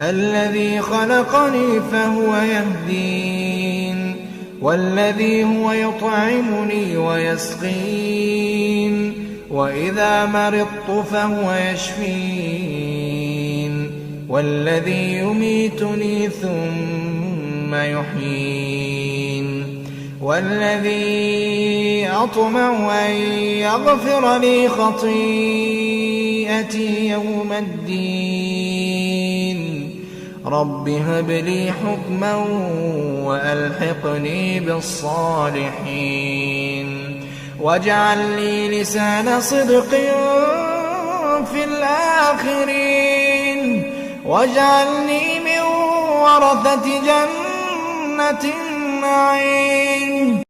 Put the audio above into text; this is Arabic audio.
الذي خلقني فهو يهدين والذي هو يطعمني ويسقين وإذا مرضت فهو يشفين والذي يميتني ثم يحيين والذي أطمع أن يغفر لي خطيئتي يوم الدين رب هب لي حكما وألحقني بالصالحين واجعل لي لسان صدق في الآخرين واجعلني من ورثة جنة النعيم